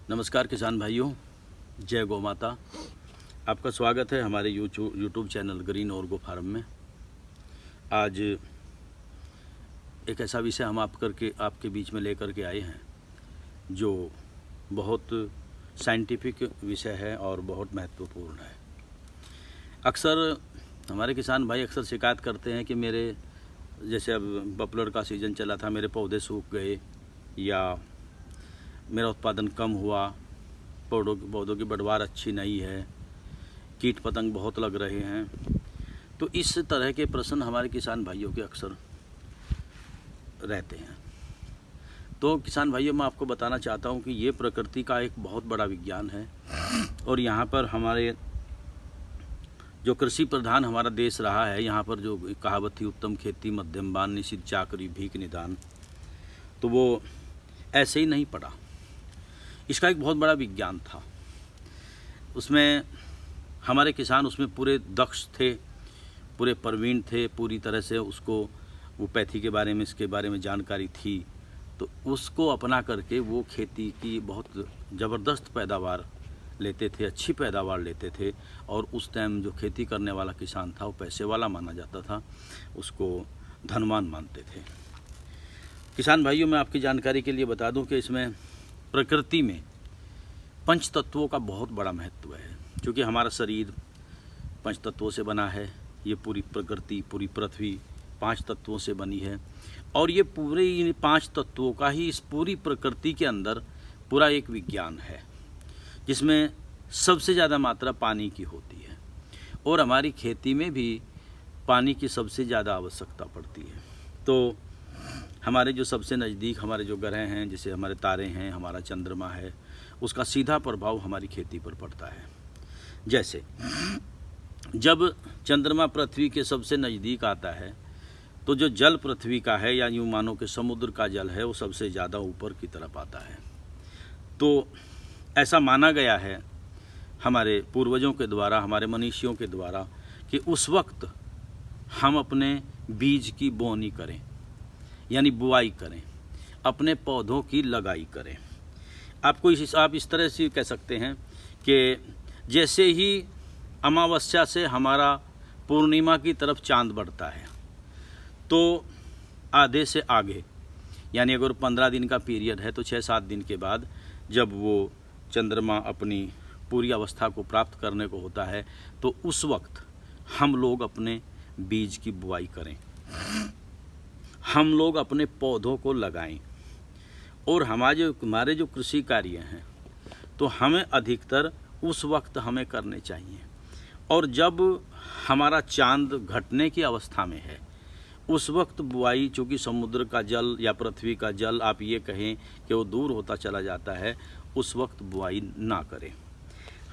नमस्कार किसान भाइयों, जय गौ माता। आपका स्वागत है हमारे यूट्यूब चैनल ग्रीन ऑर्गो फार्म में। आज एक ऐसा विषय हम आपके बीच में लेकर के आए हैं जो बहुत साइंटिफिक विषय है और बहुत महत्वपूर्ण है। अक्सर हमारे किसान भाई अक्सर शिकायत करते हैं कि मेरे जैसे अब पॉपुलर का सीज़न चला था, मेरे पौधे सूख गए या मेरा उत्पादन कम हुआ, पौधों की बढ़वार अच्छी नहीं है, कीट पतंग बहुत लग रहे हैं। तो इस तरह के प्रश्न हमारे किसान भाइयों के अक्सर रहते हैं। तो किसान भाइयों, मैं आपको बताना चाहता हूं कि ये प्रकृति का एक बहुत बड़ा विज्ञान है और यहाँ पर हमारे जो कृषि प्रधान हमारा देश रहा है, यहाँ पर जो कहावत थी उत्तम खेती मध्यम बान निषिद्ध चाकरी भीख निदान, तो वो ऐसे ही नहीं पड़ा। इसका एक बहुत बड़ा विज्ञान था। उसमें हमारे किसान उसमें पूरे दक्ष थे, पूरे प्रवीण थे, पूरी तरह से उसको वो पैथी के बारे में, इसके बारे में जानकारी थी। तो उसको अपना करके वो खेती की बहुत ज़बरदस्त पैदावार लेते थे, अच्छी पैदावार लेते थे। और उस टाइम जो खेती करने वाला किसान था वो पैसे वाला माना जाता था, उसको धनवान मानते थे। किसान भाइयों, मैं आपकी जानकारी के लिए बता दूं कि इसमें प्रकृति में पंच तत्वों का बहुत बड़ा महत्व है। क्योंकि हमारा शरीर पंच तत्वों से बना है, ये पूरी प्रकृति, पूरी पृथ्वी 5 तत्वों से बनी है। और ये पूरे इन 5 तत्वों का ही इस पूरी प्रकृति के अंदर पूरा एक विज्ञान है, जिसमें सबसे ज़्यादा मात्रा पानी की होती है। और हमारी खेती में भी पानी की सबसे ज़्यादा आवश्यकता पड़ती है। तो हमारे जो सबसे नज़दीक हमारे जो ग्रह हैं, जैसे हमारे तारे हैं, हमारा चंद्रमा है, उसका सीधा प्रभाव हमारी खेती पर पड़ता है। जैसे जब चंद्रमा पृथ्वी के सबसे नज़दीक आता है तो जो जल पृथ्वी का है, या यूँ मानो कि समुद्र का जल है, वो सबसे ज़्यादा ऊपर की तरफ आता है। तो ऐसा माना गया है हमारे पूर्वजों के द्वारा, हमारे मनीषियों के द्वारा, कि उस वक्त हम अपने बीज की बोनी करें, यानी बुआई करें, अपने पौधों की लगाई करें। आप इस तरह से कह सकते हैं कि जैसे ही अमावस्या से हमारा पूर्णिमा की तरफ चांद बढ़ता है, तो आधे से आगे, यानी अगर 15 दिन का पीरियड है तो 6-7 दिन के बाद जब वो चंद्रमा अपनी पूरी अवस्था को प्राप्त करने को होता है, तो उस वक्त हम लोग अपने बीज की बुआई करें, हम लोग अपने पौधों को लगाएं। और हमारे जो कृषि कार्य हैं, तो हमें अधिकतर उस वक्त हमें करने चाहिए। और जब हमारा चांद घटने की अवस्था में है, उस वक्त बुआई, चूँकि समुद्र का जल या पृथ्वी का जल आप ये कहें कि वो दूर होता चला जाता है, उस वक्त बुआई ना करें।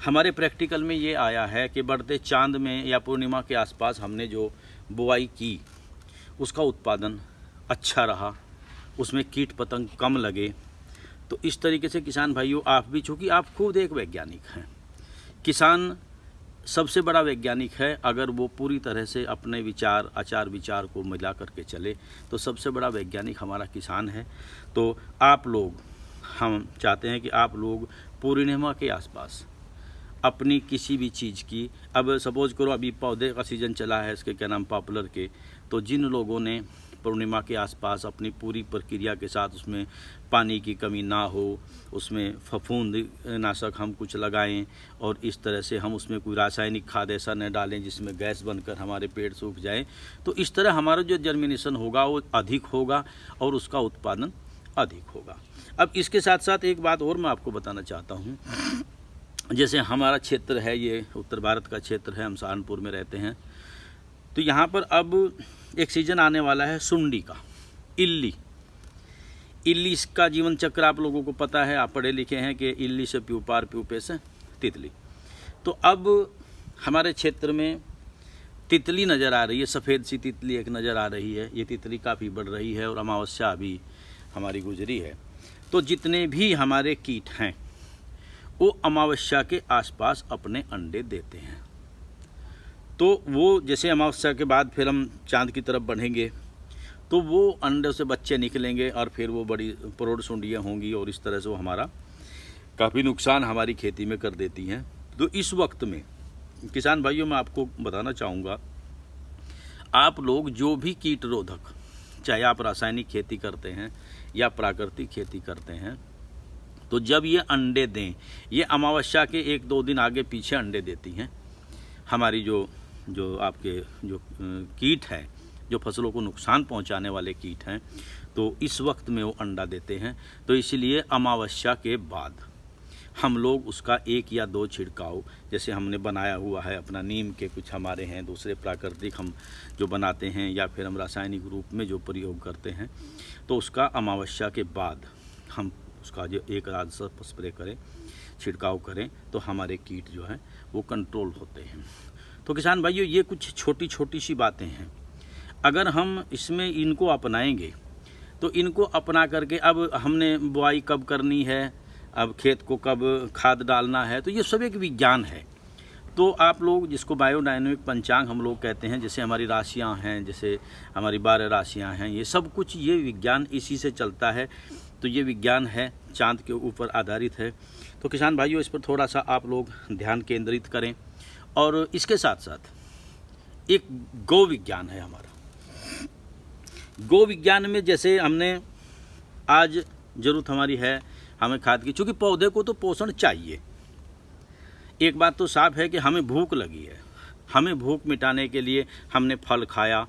हमारे प्रैक्टिकल में ये आया है कि बढ़ते चांद में या पूर्णिमा के आसपास हमने जो बुआई की, उसका उत्पादन अच्छा रहा, उसमें कीट पतंग कम लगे। तो इस तरीके से किसान भाइयों, आप भी, चूँकि आप खुद एक वैज्ञानिक हैं, किसान सबसे बड़ा वैज्ञानिक है। अगर वो पूरी तरह से अपने आचार विचार को मिला करके चले, तो सबसे बड़ा वैज्ञानिक हमारा किसान है। तो आप लोग, हम चाहते हैं कि आप लोग पूर्णिमा के आसपास अपनी किसी भी चीज़ की, अब सपोज करो अभी पौधे का सीज़न चला है, इसके क्या नाम पॉपुलर के, तो जिन लोगों ने पूर्णिमा के आसपास अपनी पूरी प्रक्रिया के साथ उसमें पानी की कमी ना हो, उसमें फफूंद नाशक हम कुछ लगाएं, और इस तरह से हम उसमें कोई रासायनिक खाद ऐसा न डालें जिसमें गैस बनकर हमारे पेड़ सूख जाएं, तो इस तरह हमारा जो जर्मिनेशन होगा वो अधिक होगा और उसका उत्पादन अधिक होगा। अब इसके साथ साथ एक बात और मैं आपको बताना चाहता हूँ। जैसे हमारा क्षेत्र है, ये उत्तर भारत का क्षेत्र है, हम सहारनपुर में रहते हैं। तो यहाँ पर अब एक सीज़न आने वाला है सुंडी का, इल्ली का जीवन चक्र आप लोगों को पता है, आप पढ़े लिखे हैं कि इल्ली से प्यूपार, प्यूपे से तितली। तो अब हमारे क्षेत्र में तितली नज़र आ रही है, सफ़ेद सी तितली एक नज़र आ रही है। ये तितली काफ़ी बढ़ रही है और अमावस्या अभी हमारी गुजरी है। तो जितने भी हमारे कीट हैं वो अमावस्या के आसपास अपने अंडे देते हैं। तो वो जैसे अमावस्या के बाद फिर हम चांद की तरफ बढ़ेंगे, तो वो अंडे से बच्चे निकलेंगे और फिर वो बड़ी प्रौढ़ सुंडियाँ होंगी और इस तरह से वो हमारा काफ़ी नुकसान हमारी खेती में कर देती हैं। तो इस वक्त में किसान भाइयों, मैं आपको बताना चाहूँगा, आप लोग जो भी कीटरोधक, चाहे आप रासायनिक खेती करते हैं या प्राकृतिक खेती करते हैं, तो जब ये अंडे दें, ये अमावस्या के 1-2 दिन आगे पीछे अंडे देती हैं। हमारी जो आपके जो कीट हैं, जो फसलों को नुकसान पहुंचाने वाले कीट हैं, तो इस वक्त में वो अंडा देते हैं। तो इसलिए अमावस्या के बाद हम लोग उसका 1 या 2 छिड़काव, जैसे हमने बनाया हुआ है अपना, नीम के कुछ हमारे हैं, दूसरे प्राकृतिक हम जो बनाते हैं या फिर हम रासायनिक रूप में जो प्रयोग करते हैं, तो उसका अमावस्या के बाद हम उसका जो 1 रात स्प्रे करें, छिड़काव करें, तो हमारे कीट जो हैं वो कंट्रोल होते हैं। तो किसान भाइयों, ये कुछ छोटी छोटी सी बातें हैं, अगर हम इसमें इनको अपनाएंगे तो इनको अपना करके, अब हमने बुआई कब करनी है, अब खेत को कब खाद डालना है, तो ये सब एक विज्ञान है। तो आप लोग जिसको बायोडायनेमिक पंचांग हम लोग कहते हैं, जैसे हमारी राशियां हैं, जैसे हमारी 12 राशियां हैं, ये सब कुछ ये विज्ञान इसी से चलता है। तो ये विज्ञान है, चांद के ऊपर आधारित है। तो किसान भाइयों, इस पर थोड़ा सा आप लोग ध्यान केंद्रित करें। और इसके साथ साथ एक गौ विज्ञान है हमारा। गौ विज्ञान में जैसे हमने आज ज़रूरत हमारी है हमें खाद की, चूँकि पौधे को तो पोषण चाहिए। एक बात तो साफ है कि हमें भूख लगी है, हमें भूख मिटाने के लिए हमने फल खाया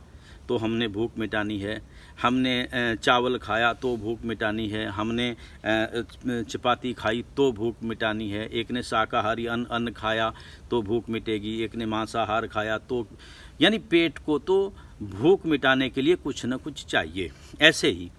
तो हमने भूख मिटानी है, हमने चावल खाया तो भूख मिटानी है, हमने चपाती खाई तो भूख मिटानी है, एक ने शाकाहारी अन्न खाया तो भूख मिटेगी, एक ने मांसाहार खाया तो, यानी पेट को तो भूख मिटाने के लिए कुछ न कुछ चाहिए। ऐसे ही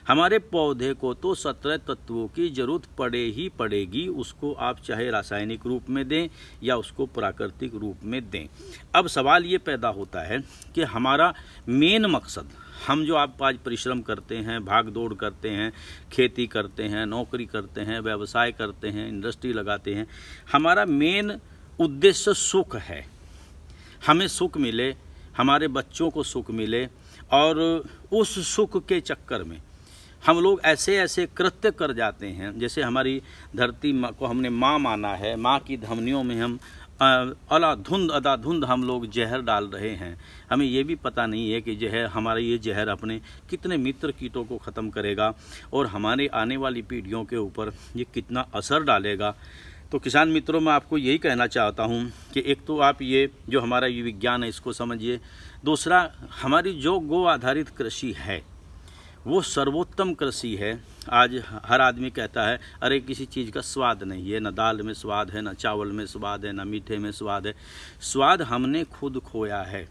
हमारे पौधे को तो 17 तत्वों की जरूरत पड़े ही पड़ेगी, उसको आप चाहे रासायनिक रूप में दें या उसको प्राकृतिक रूप में दें। अब सवाल ये पैदा होता है कि हमारा मेन मकसद, हम जो आप आज परिश्रम करते हैं, भाग दौड़ करते हैं, खेती करते हैं, नौकरी करते हैं, व्यवसाय करते हैं, इंडस्ट्री लगाते हैं, हमारा मेन उद्देश्य सुख है। हमें सुख मिले, हमारे बच्चों को सुख मिले, और उस सुख के चक्कर में हम लोग ऐसे ऐसे कृत्य कर जाते हैं। जैसे हमारी धरती को हमने माँ माना है, माँ की धमनियों में हम अधाधुंध हम लोग जहर डाल रहे हैं। हमें ये भी पता नहीं है कि जहर, हमारा ये जहर अपने कितने मित्र कीटों को ख़त्म करेगा और हमारे आने वाली पीढ़ियों के ऊपर ये कितना असर डालेगा। तो किसान मित्रों, मैं आपको यही कहना चाहता हूँ कि एक तो आप ये जो हमारा ये विज्ञान है इसको समझिए, दूसरा हमारी जो गो आधारित कृषि है वो सर्वोत्तम कृषि है। आज हर आदमी कहता है अरे किसी चीज़ का स्वाद नहीं है, ना दाल में स्वाद है, ना चावल में स्वाद है, ना मीठे में स्वाद है। स्वाद हमने खुद खोया है।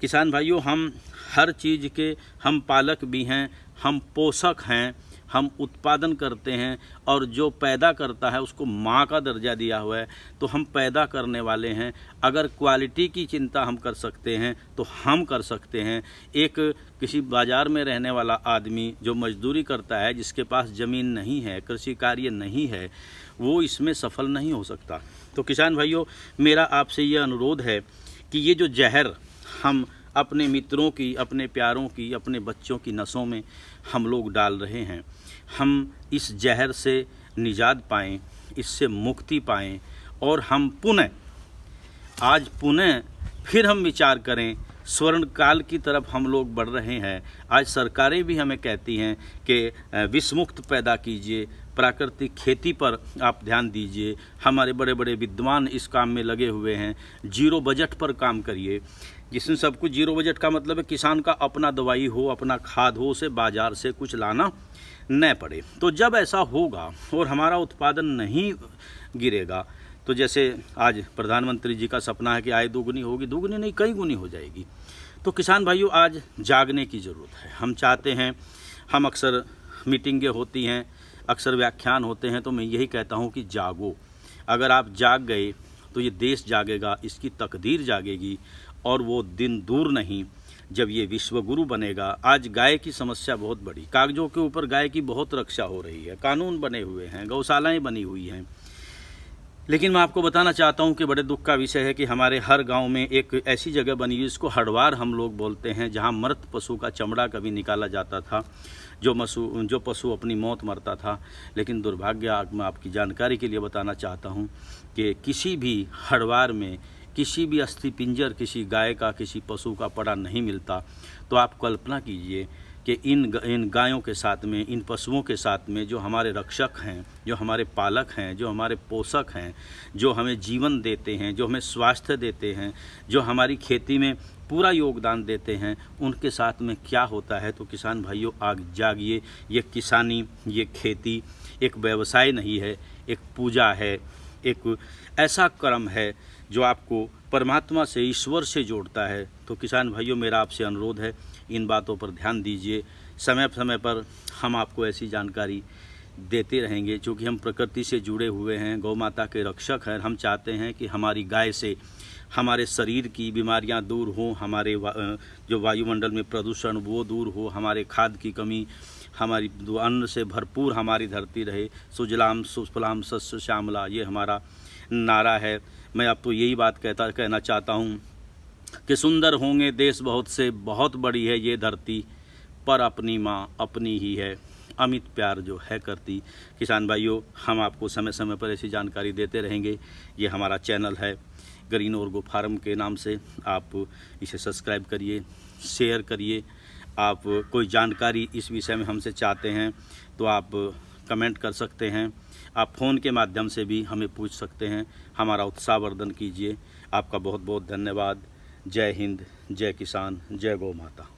किसान भाइयों, हम हर चीज़ के हम पालक भी हैं, हम पोषक हैं, हम उत्पादन करते हैं, और जो पैदा करता है उसको माँ का दर्जा दिया हुआ है। तो हम पैदा करने वाले हैं। अगर क्वालिटी की चिंता हम कर सकते हैं तो हम कर सकते हैं। एक किसी बाज़ार में रहने वाला आदमी जो मजदूरी करता है, जिसके पास ज़मीन नहीं है, कृषि कार्य नहीं है, वो इसमें सफल नहीं हो सकता। तो किसान भाइयों, मेरा आपसे ये अनुरोध है कि ये जो जहर हम अपने मित्रों की, अपने प्यारों की, अपने बच्चों की नसों में हम लोग डाल रहे हैं, हम इस जहर से निजात पाएँ, इससे मुक्ति पाएँ, और हम पुनः फिर हम विचार करें। स्वर्ण काल की तरफ हम लोग बढ़ रहे हैं। आज सरकारें भी हमें कहती हैं कि विषमुक्त पैदा कीजिए, प्राकृतिक खेती पर आप ध्यान दीजिए। हमारे बड़े बड़े विद्वान इस काम में लगे हुए हैं। जीरो बजट पर काम करिए, जिसमें सब कुछ जीरो बजट का मतलब है किसान का अपना दवाई हो, अपना खाद हो, उसे बाजार से कुछ लाना न पड़े। तो जब ऐसा होगा और हमारा उत्पादन नहीं गिरेगा, तो जैसे आज प्रधानमंत्री जी का सपना है कि आय दोगुनी होगी, दोगुनी नहीं कई गुनी हो जाएगी। तो किसान भाइयों, आज जागने की ज़रूरत है। हम चाहते हैं, हम अक्सर मीटिंगें होती हैं, अक्सर व्याख्यान होते हैं, तो मैं यही कहता हूँ कि जागो। अगर आप जाग गए तो ये देश जागेगा, इसकी तकदीर जागेगी, और वो दिन दूर नहीं जब ये विश्वगुरु बनेगा। आज गाय की समस्या बहुत बड़ी, कागजों के ऊपर गाय की बहुत रक्षा हो रही है, कानून बने हुए हैं, गौशालाएं बनी हुई हैं, लेकिन मैं आपको बताना चाहता हूं कि बड़े दुख का विषय है कि हमारे हर गांव में एक ऐसी जगह बनी है जिसको हड़वार हम लोग बोलते हैं, जहां मृत पशु का चमड़ा कभी निकाला जाता था, जो पशु अपनी मौत मरता था। लेकिन दुर्भाग्य, मैं आपकी जानकारी के लिए बताना चाहता हूँ कि किसी भी हड़वार में किसी भी अस्थि पिंजर किसी गाय का, किसी पशु का पड़ा नहीं मिलता। तो आप कल्पना कीजिए कि इन गायों के साथ में, इन पशुओं के साथ में जो हमारे रक्षक हैं, जो हमारे पालक हैं, जो हमारे पोषक हैं, जो हमें जीवन देते हैं, जो हमें स्वास्थ्य देते हैं, जो हमारी खेती में पूरा योगदान देते हैं, उनके साथ में क्या होता है। तो किसान भाइयों, आग जागिए। ये किसानी, ये खेती एक व्यवसाय नहीं है, एक पूजा है, एक ऐसा कर्म है जो आपको परमात्मा से, ईश्वर से जोड़ता है। तो किसान भाइयों, मेरा आपसे अनुरोध है, इन बातों पर ध्यान दीजिए। समय समय पर हम आपको ऐसी जानकारी देते रहेंगे, क्योंकि हम प्रकृति से जुड़े हुए हैं, गौ माता के रक्षक हैं। हम चाहते हैं कि हमारी गाय से हमारे शरीर की बीमारियां दूर हों, हमारे जो वायुमंडल में प्रदूषण वो दूर हो, हमारे खाद की कमी, हमारी अन्न से भरपूर हमारी धरती रहे। सुजलाम सुफलाम शस्य श्यामला, ये हमारा नारा है। मैं आपको यही बात कहना चाहता हूँ कि सुंदर होंगे देश बहुत से, बहुत बड़ी है ये धरती, पर अपनी माँ अपनी ही है, अमित प्यार जो है करती। किसान भाइयों, हम आपको समय समय पर ऐसी जानकारी देते रहेंगे। ये हमारा चैनल है ग्रीन ऑर्गो फार्म के नाम से। आप इसे सब्सक्राइब करिए, शेयर करिए। आप कोई जानकारी इस विषय में हमसे चाहते हैं तो आप कमेंट कर सकते हैं। आप फ़ोन के माध्यम से भी हमें पूछ सकते हैं। हमारा उत्साहवर्धन कीजिए। आपका बहुत बहुत धन्यवाद। जय हिंद, जय किसान, जय गौ माता।